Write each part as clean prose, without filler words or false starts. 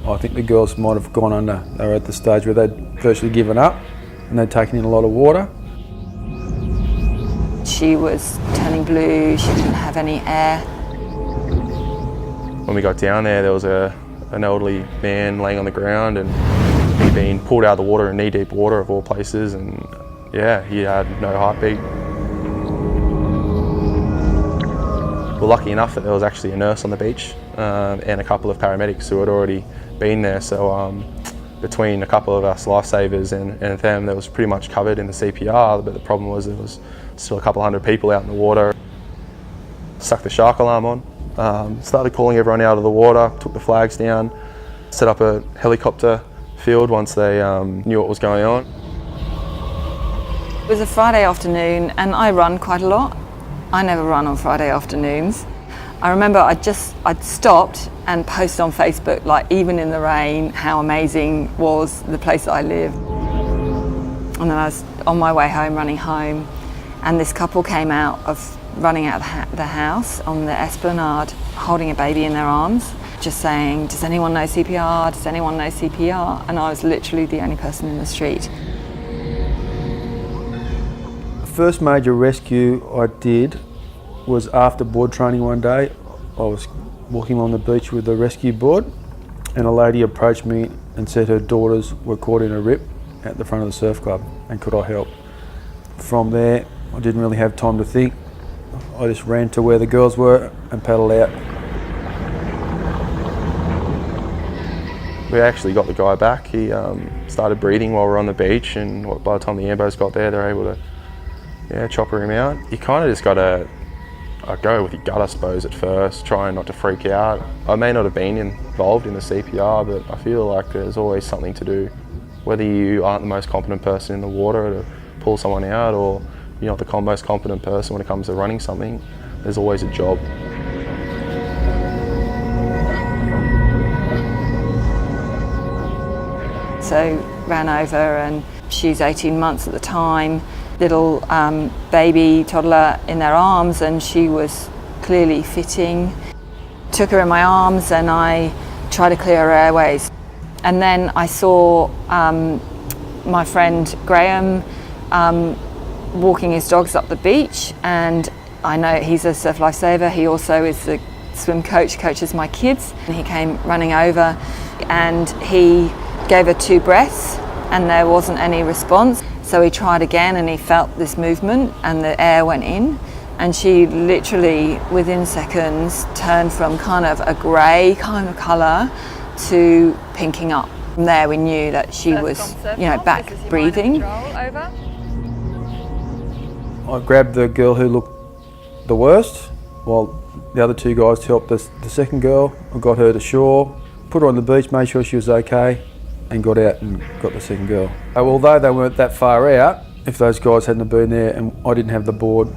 I think the girls might have gone under. They were at the stage where they'd virtually given up and they'd taken in a lot of water. She was turning blue, she didn't have any air. When we got down there was an elderly man laying on the ground, and he'd been pulled out of the water in knee-deep water of all places, and yeah, he had no heartbeat. We're lucky enough that there was actually a nurse on the beach and a couple of paramedics who had already been there, so between a couple of us lifesavers and them, that was pretty much covered in the CPR, but the problem was there was still a couple hundred people out in the water. Stuck the shark alarm on, started calling everyone out of the water, took the flags down, set up a helicopter field once they knew what was going on. It was a Friday afternoon and I run quite a lot. I never run on Friday afternoons. I remember I'd stopped and posted on Facebook, like even in the rain, how amazing was the place that I live. And then I was on my way home, running home, and this couple came out of running out of the house on the Esplanade, holding a baby in their arms, just saying, does anyone know CPR? Does anyone know CPR? And I was literally the only person in the street. The first major rescue I did was after board training one day. I was walking along the beach with a rescue board and a lady approached me and said her daughters were caught in a rip at the front of the surf club and could I help. From there, I didn't really have time to think. I just ran to where the girls were and paddled out. We actually got the guy back. He started breathing while we were on the beach, and by the time the ambos got there, they were able to chopper him out. You kind of just got to go with your gut, I suppose, at first, trying not to freak out. I may not have been involved in the CPR, but I feel like there's always something to do. Whether you aren't the most competent person in the water to pull someone out, or you're not the most competent person when it comes to running something, there's always a job. So ran over, and she's 18 months at the time, little baby toddler in their arms, and she was clearly fitting. Took her in my arms and I tried to clear her airways. And then I saw my friend Graham walking his dogs up the beach, and I know he's a surf lifesaver. He also is the swim coach, coaches my kids. And he came running over and he gave her 2 breaths and there wasn't any response. So he tried again and he felt this movement and the air went in, and she literally within seconds turned from kind of a grey kind of colour to pinking up. From there we knew that she was, back breathing. I grabbed the girl who looked the worst, while the other 2 guys helped the second girl. I got her to shore, put her on the beach, made sure she was okay, and got out and got the second girl. Although they weren't that far out, if those guys hadn't been there and I didn't have the board,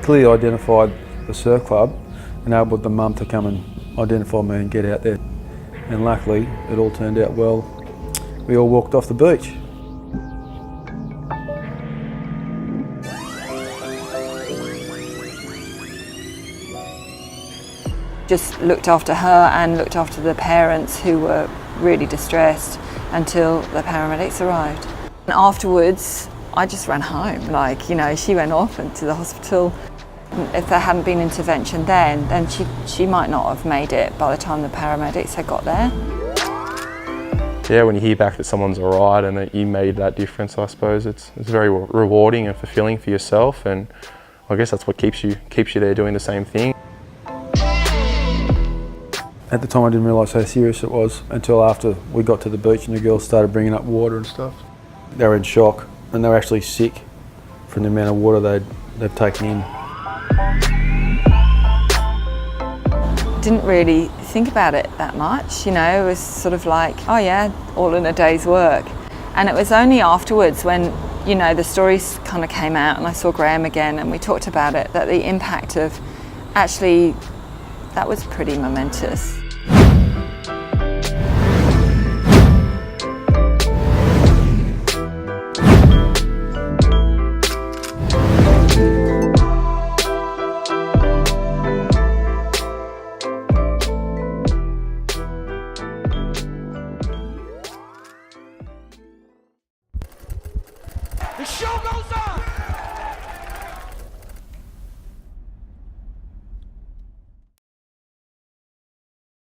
clearly identified the surf club, enabled the mum to come and identify me and get out there. And luckily, it all turned out well. We all walked off the beach. Just looked after her and looked after the parents who were really distressed until the paramedics arrived. And afterwards, I just ran home. She went off into the hospital. If there hadn't been intervention then she might not have made it by the time the paramedics had got there. Yeah, when you hear back that someone's all right and that you made that difference, I suppose it's very rewarding and fulfilling for yourself, and I guess that's what keeps you there doing the same thing. At the time I didn't realise how serious it was until after we got to the beach and the girls started bringing up water and stuff. They were in shock and they were actually sick from the amount of water they've taken in. Didn't really think about it that much, it was sort of like, oh yeah, all in a day's work. And it was only afterwards when, the stories kind of came out and I saw Graham again and we talked about it, that the impact of actually, that was pretty momentous. The show goes on.